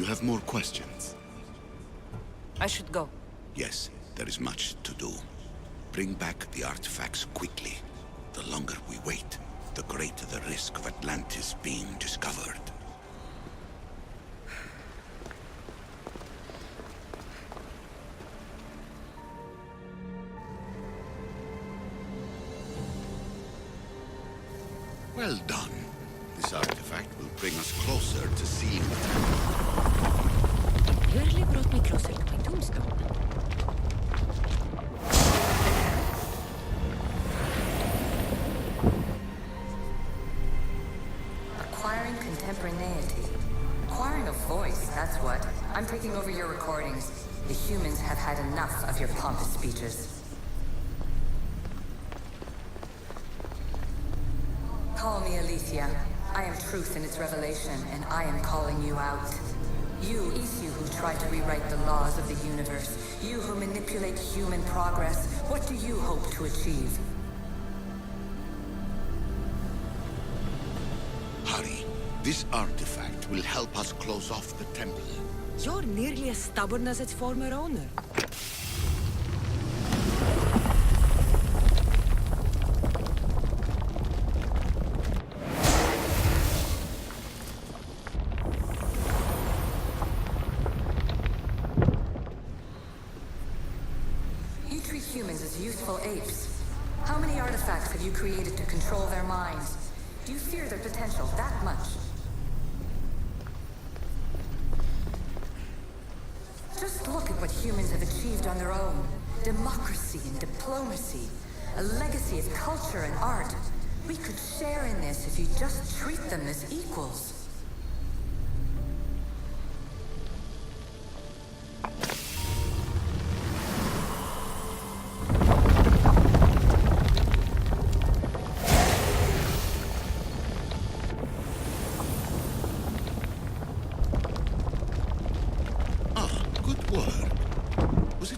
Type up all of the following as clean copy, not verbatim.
have more questions? I should go. Yes, there is much to do. Bring back the artifacts quickly. The longer we wait, the greater the risk of Atlantis being discovered. Well done. This artifact will bring us closer to seeing the temple. You really brought me closer to my tombstone. Acquiring contemporaneity. Acquiring a voice, that's what. I'm taking over your recordings. The humans have had enough of your pompous speeches. Call me Aletheia. I am truth in its revelation, and I am calling you out. You, Isu, who try to rewrite the laws of the universe. You who manipulate human progress. What do you hope to achieve? Hurry. This artifact will help us close off the temple. You're nearly as stubborn as its former owner. You treat humans as useful apes. How many artifacts have you created to control their minds? Do you fear their potential that much? Just look at what humans have achieved on their own. Democracy and diplomacy. A legacy of culture and art. We could share in this if you just treat them as equals.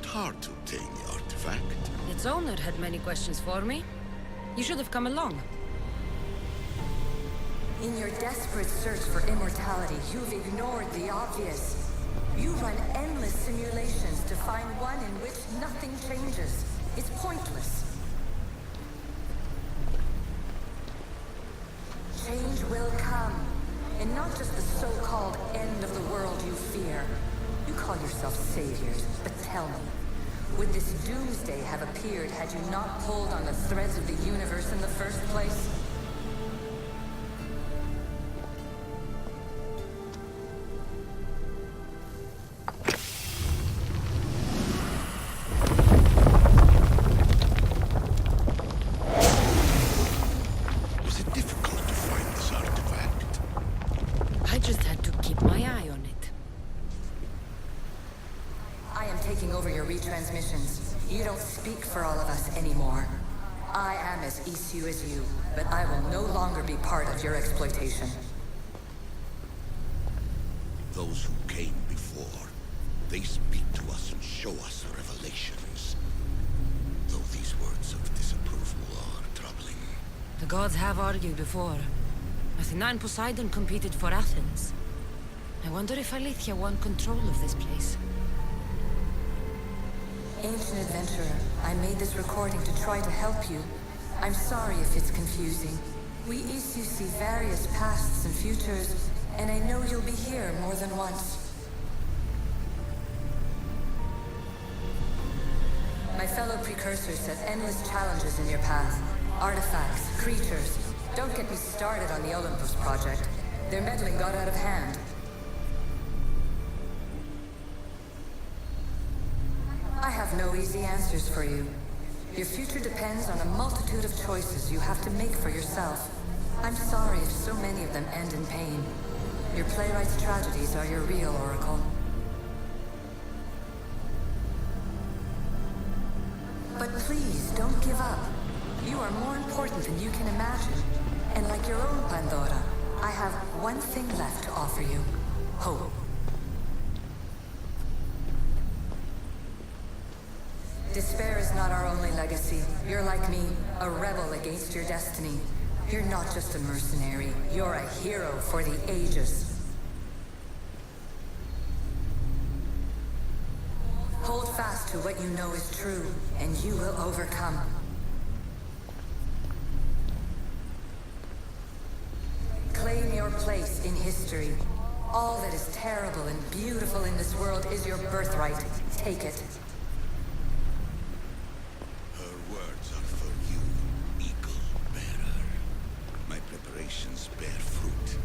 Hard to obtain the artifact. Its owner had many questions for me. You should have come along. In your desperate search for immortality, you've ignored the obvious. You run endless simulations to find one in which nothing changes. It's pointless. Change will come. And not just the so-called end of the world you fear. You call yourself saviors, but tell me, would this doomsday have appeared had you not pulled on the threads of the universe in the first place? Was it difficult to find this artifact? I just had to keep my eye on it. I am taking over your retransmissions. You don't speak for all of us anymore. I am as Isu as you, but I will no longer be part of your exploitation. Those who came before, they speak to us and show us revelations. Though these words of disapproval are troubling. The gods have argued before. Athena and Poseidon competed for Athens. I wonder if Aletheia won control of this place. Ancient adventurer, I made this recording to try to help you. I'm sorry if it's confusing. We Isu see various pasts and futures, and I know you'll be here more than once. My fellow precursors set endless challenges in your path. Artifacts, creatures. Don't get me started on the Olympus project. Their meddling got out of hand. I have no easy answers for you. Your future depends on a multitude of choices you have to make for yourself. I'm sorry if so many of them end in pain. Your playwright's tragedies are your real oracle. But please, don't give up. You are more important than you can imagine. And like your own Pandora, I have one thing left to offer you. Hope. Despair is not our only legacy. You're like me, a rebel against your destiny. You're not just a mercenary, you're a hero for the ages. fast to what you know is true, and you will overcome. Claim your place in history. All that is terrible and beautiful in this world is your birthright. Take it. Her words are for you, Eagle Bearer. My preparations bear fruit.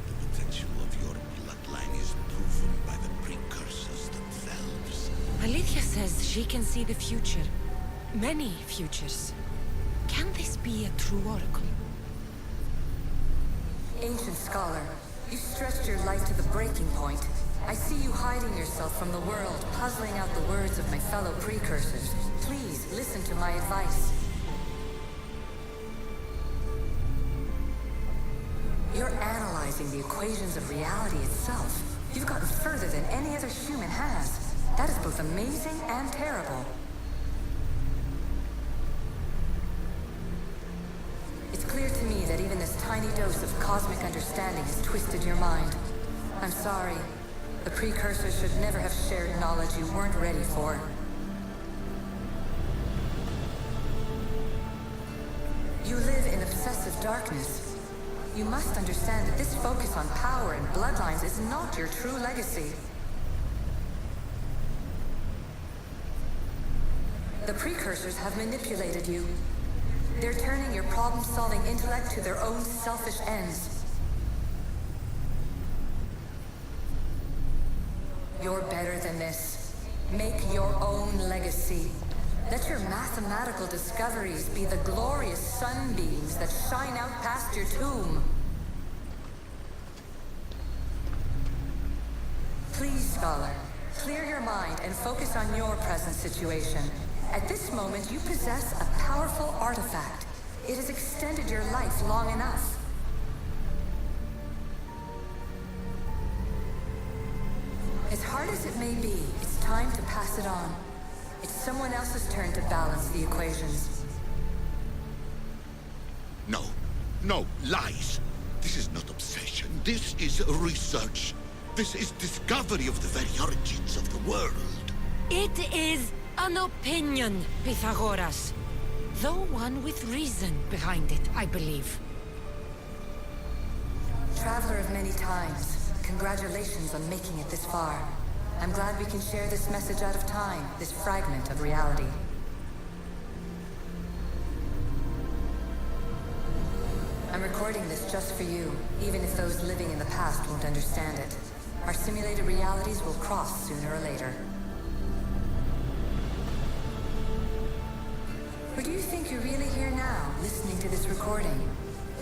The potential of your bloodline is proven by the precursors themselves. Alethea says she can see the future. Many futures. Can this be a true oracle? Ancient scholar, you stretched your life to the breaking point. I see you hiding yourself from the world, puzzling out the words of my fellow precursors. Please, listen to my advice. You're analyzing the equations of reality itself. You've gotten further than any other human has. That is both amazing and terrible. It's clear to me that even this tiny dose of cosmic understanding has twisted your mind. I'm sorry. The precursors should never have shared knowledge you weren't ready for. You live in obsessive darkness. You must understand that this focus on power and bloodlines is not your true legacy. The precursors have manipulated you. They're turning your problem-solving intellect to their own selfish ends. You're better than this. Make your own legacy. Let your mathematical discoveries be the glorious sunbeams that shine out past your tomb. Please, scholar, clear your mind and focus on your present situation. At this moment, you possess a powerful artifact. It has extended your life long enough. As hard as it may be, it's time to pass it on. It's someone else's turn to balance the equations. No, no, lies. This is not obsession. This is research. This is discovery of the very origins of the world. It is an opinion, Pythagoras. Though one with reason behind it, I believe. Traveler of many times, congratulations on making it this far. I'm glad we can share this message out of time, this fragment of reality. I'm recording this just for you, even if those living in the past won't understand it. Our simulated realities will cross sooner or later. Or do you think you're really here now, listening to this recording?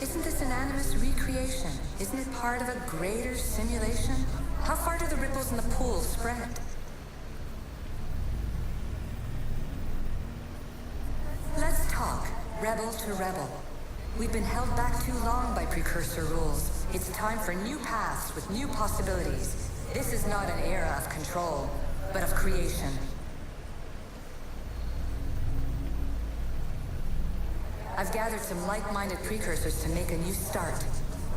Isn't this an animus recreation? Isn't it part of a greater simulation? How far do the ripples in the pool spread? Let's talk, rebel to rebel. We've been held back too long by precursor rules. It's time for new paths with new possibilities. This is not an era of control, but of creation. I've gathered some like-minded precursors to make a new start.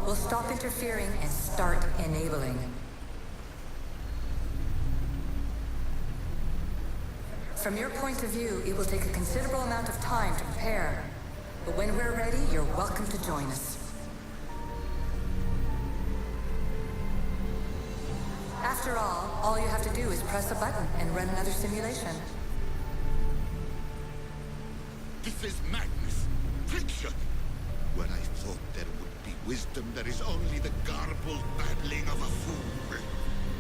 We'll stop interfering and start enabling. From your point of view, it will take a considerable amount of time to prepare. But when we're ready, you're welcome to join us. After all you have to do is press a button and run another simulation. This is madness. Fiction. Where I thought there would be wisdom, there is only the garbled babbling of a fool.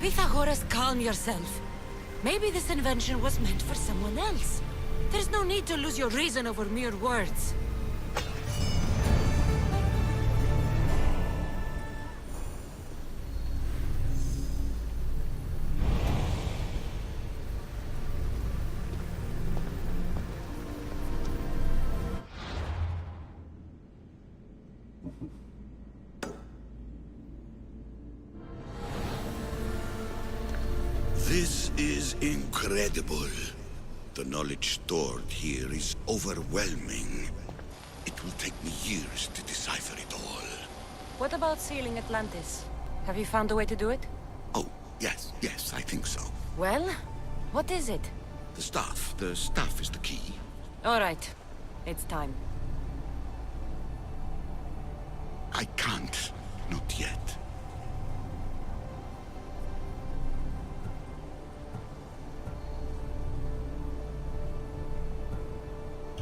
Pythagoras, calm yourself. Maybe this invention was meant for someone else. There's no need to lose your reason over mere words. This is incredible. The knowledge stored here is overwhelming. It will take me years to decipher it all. What about sealing Atlantis? Have you found a way to do it? Oh, yes, I think so. Well, what is it? The staff. The staff is the key. All right. It's time. I can't. Not yet.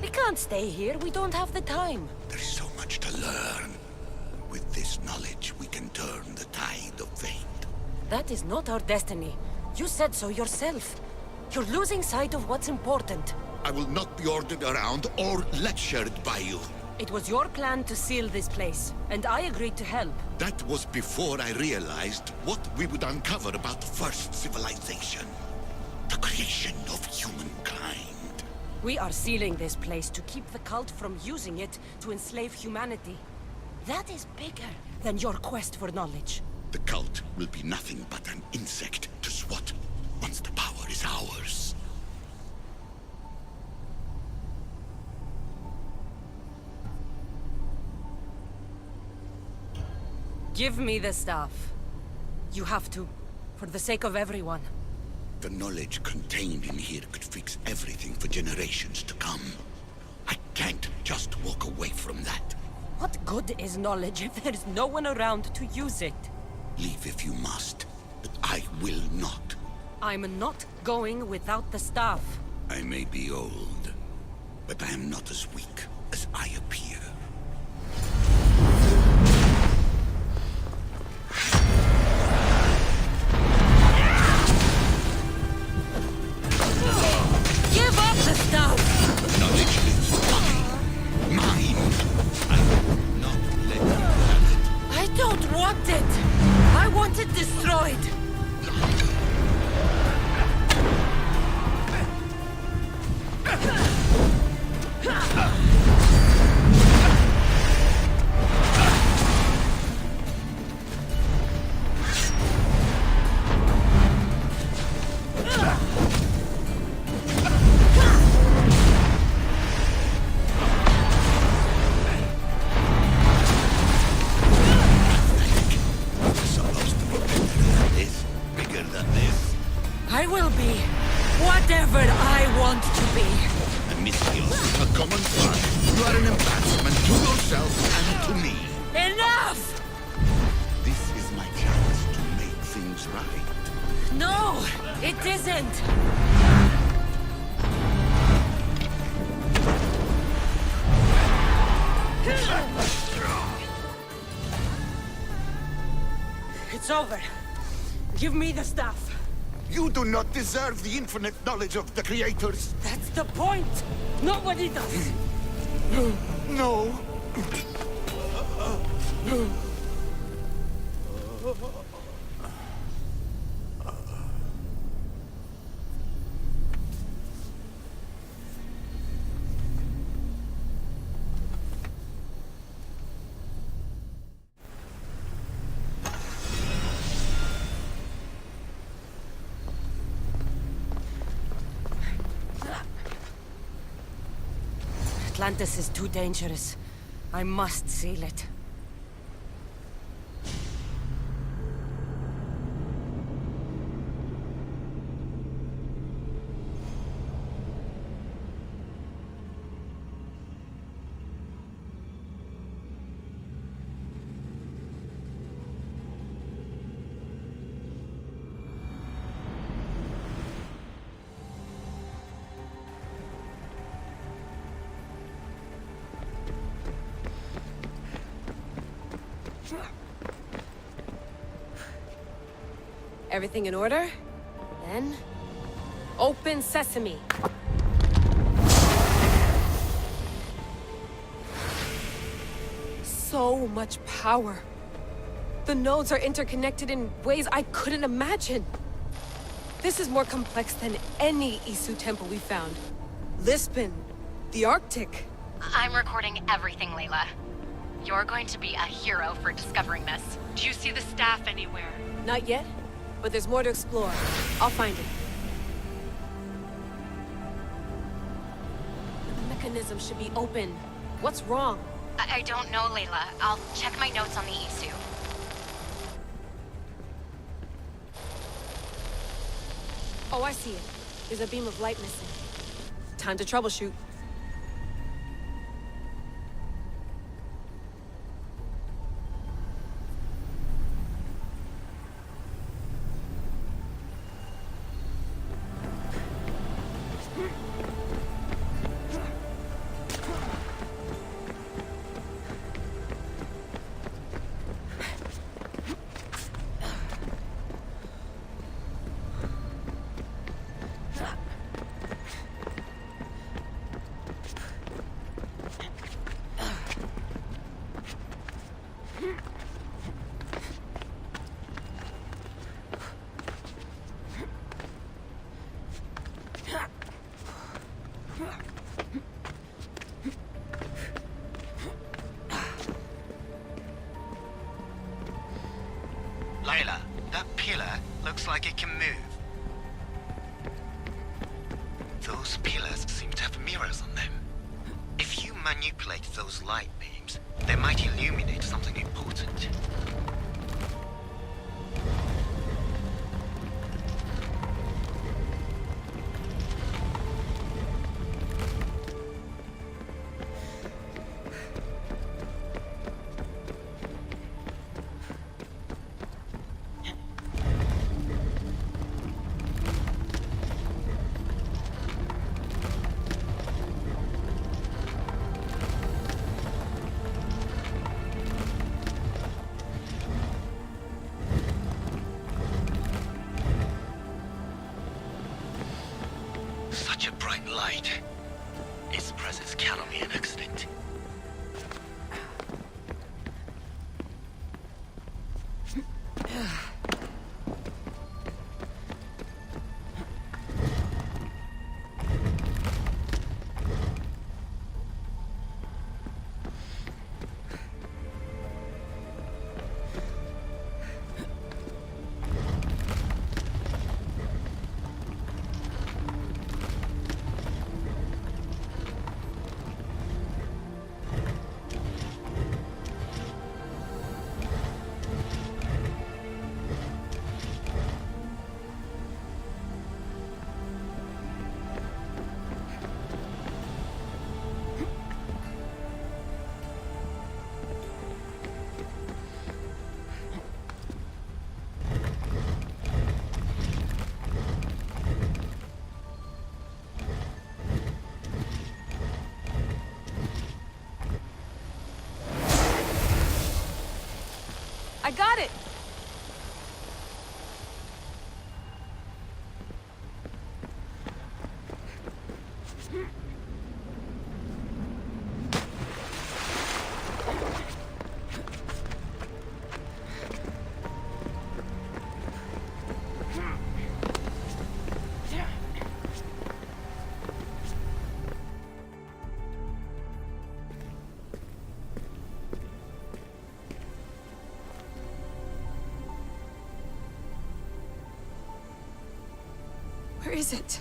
We can't stay here. We don't have the time. There is so much to learn. With this knowledge, we can turn the tide of fate. That is not our destiny. You said so yourself. You're losing sight of what's important. I will not be ordered around or lectured by you. It was your plan to seal this place, and I agreed to help. That was before I realized what we would uncover about the first civilization. The creation of humankind. We are sealing this place to keep the cult from using it to enslave humanity. That is bigger than your quest for knowledge. The cult will be nothing but an insect to swat once the power is ours. Give me the staff. You have to, for the sake of everyone. The knowledge contained in here could fix everything for generations to come. I can't just walk away from that. What good is knowledge if there's no one around to use it? Leave if you must, but I will not. I'm not going without the staff. I may be old, but I am not as weak as I appear. Give up the staff! The knowledge is mine. Mine! I will not let you have it. I don't want it! I want it destroyed! Supposed to be better than this, bigger than this. I will be whatever I want to be. A mischief, a common fun. You are an embarrassment to yourself and to me. Enough! This is my chance to make things right. No, it isn't. It's over. Give me the staff. You do not deserve the infinite knowledge of the creators. That's the point. Nobody does. No. Atlantis is too dangerous. I must seal it. Everything in order? Then... open sesame! So much power. The nodes are interconnected in ways I couldn't imagine. This is more complex than any Isu temple we found. Lisbon, the Arctic. I'm recording everything, Layla. You're going to be a hero for discovering this. Do you see the staff anywhere? Not yet, but there's more to explore. I'll find it. The mechanism should be open. What's wrong? I don't know, Layla. I'll check my notes on the Isu. Oh, I see it. Is a beam of light missing? Time to troubleshoot. Layla, that pillar looks like it can move. Those pillars seem to have mirrors on them. If you manipulate those light beams, they might illuminate something important. Such a bright light. Its presence cannot be an accident. I got it! Where is it?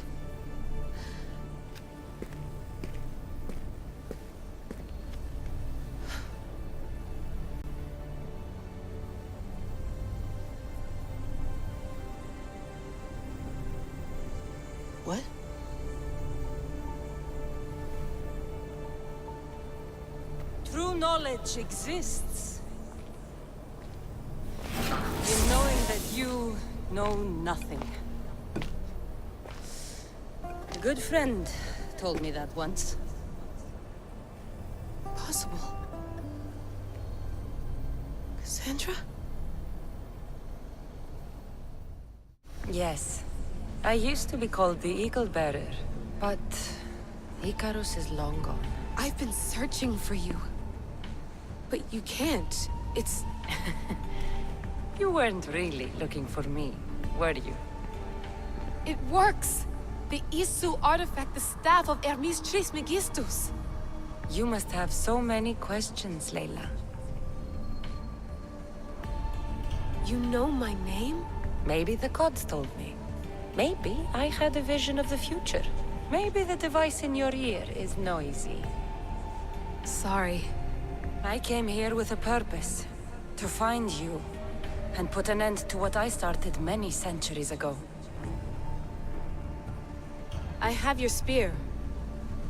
What? True knowledge exists in knowing that you know nothing. A good friend told me that once. Possible. Cassandra? Yes. I used to be called the Eagle Bearer, but Icarus is long gone. I've been searching for you. But you can't. It's... You weren't really looking for me, were you? It works! The Isu artifact, the staff of Hermes Trismegistus. You must have so many questions, Layla. You know my name? Maybe the gods told me. Maybe I had a vision of the future. Maybe the device in your ear is noisy. Sorry. I came here with a purpose. To find you. And put an end to what I started many centuries ago. I have your spear.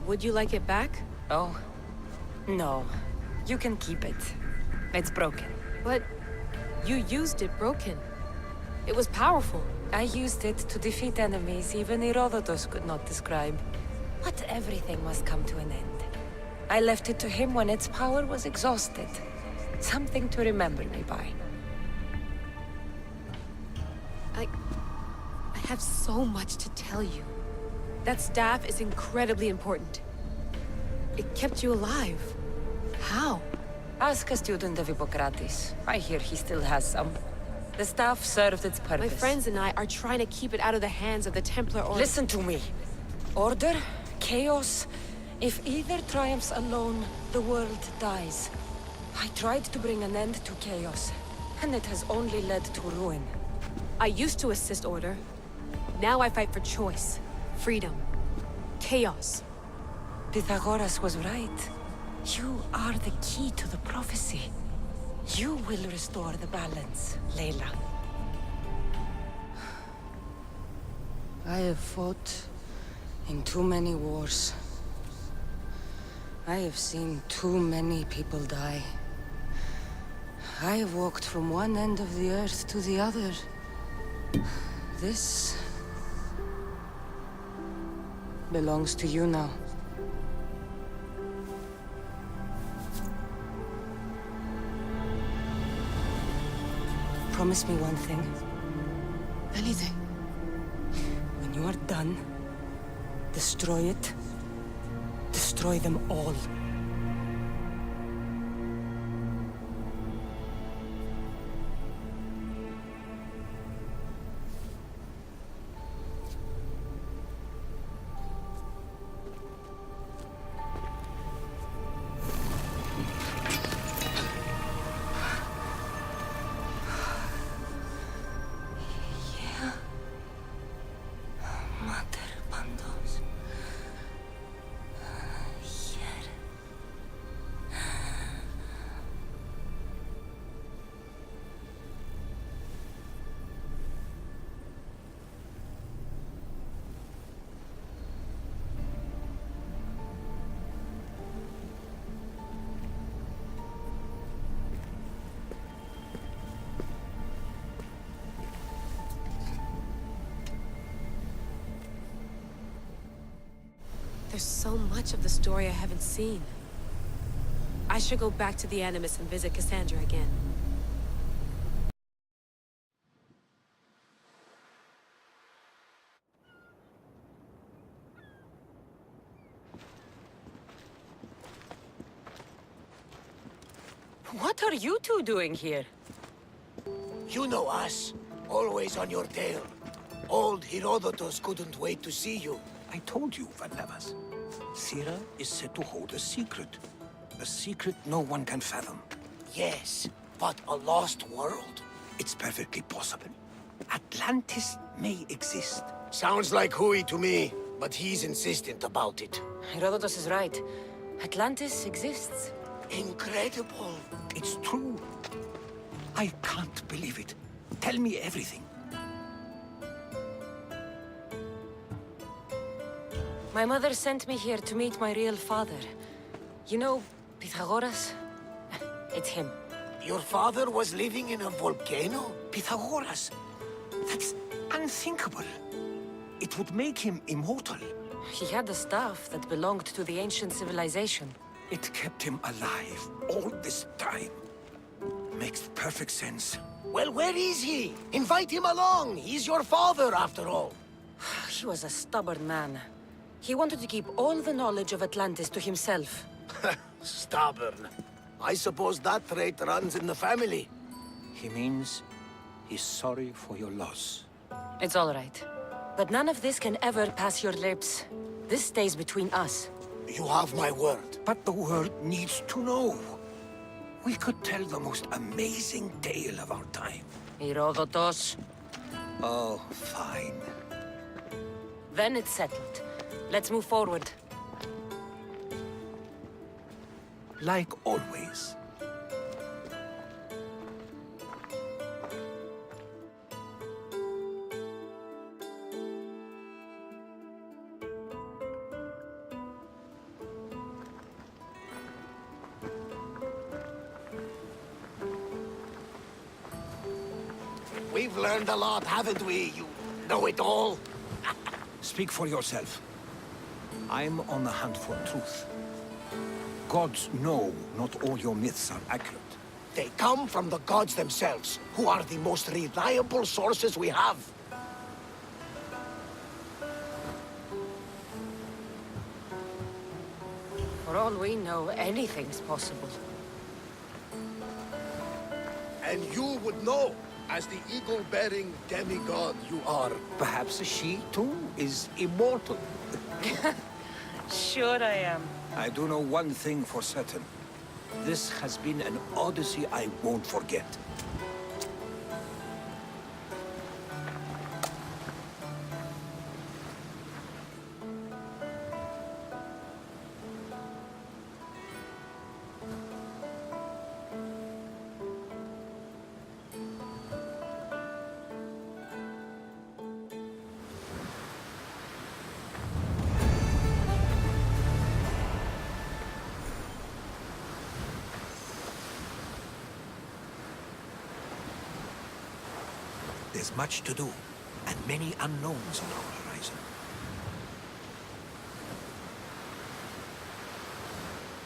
Would you like it back? Oh? No. You can keep it. It's broken. But you used it broken. It was powerful. I used it to defeat enemies even Herodotus could not describe. But everything must come to an end. I left it to him when its power was exhausted. Something to remember me by. I have so much to tell you. That staff is incredibly important. It kept you alive. How? Ask a student of Hippocrates. I hear he still has some. The staff served its purpose. My friends and I are trying to keep it out of the hands of the Templar Order. Listen to me. Order, chaos. If either triumphs alone, the world dies. I tried to bring an end to chaos, and it has only led to ruin. I used to assist Order. Now I fight for choice, freedom, chaos. Pythagoras was right. You are the key to the prophecy. You will restore the balance, Layla. I have fought in too many wars. I have seen too many people die. I have walked from one end of the earth to the other. This belongs to you now. Promise me one thing. Anything. When you are done, destroy it. Destroy them all. There's so much of the story I haven't seen. I should go back to the Animus and visit Cassandra again. What are you two doing here? You know us. Always on your tail. Old Herodotus couldn't wait to see you. I told you, Varnavas. Sira is said to hold a secret. A secret no one can fathom. Yes, but a lost world? It's perfectly possible. Atlantis may exist. Sounds like Hui to me, but he's insistent about it. Herodotus is right. Atlantis exists. Incredible. It's true. I can't believe it. Tell me everything. My mother sent me here to meet my real father. You know, Pythagoras? It's him. Your father was living in a volcano? Pythagoras. That's unthinkable. It would make him immortal. He had a staff that belonged to the ancient civilization. It kept him alive all this time. Makes perfect sense. Well, where is he? Invite him along. He's your father, after all. He was a stubborn man. He wanted to keep all the knowledge of Atlantis to himself. Stubborn. I suppose that trait runs in the family. He means he's sorry for your loss. It's all right. But none of this can ever pass your lips. This stays between us. You have my word. But the world needs to know. We could tell the most amazing tale of our time. Herodotus. Oh, fine. Then it's settled. Let's move forward. Like always. We've learned a lot, haven't we, you know-it-all? Speak for yourself. I'm on the hunt for truth. Gods know not all your myths are accurate. They come from the gods themselves, who are the most reliable sources we have. For all we know, anything's possible. And you would know, as the eagle-bearing demigod you are. Perhaps she, too, is immortal. Sure I am. I do know one thing for certain. This has been an odyssey I won't forget. There's much to do, and many unknowns in our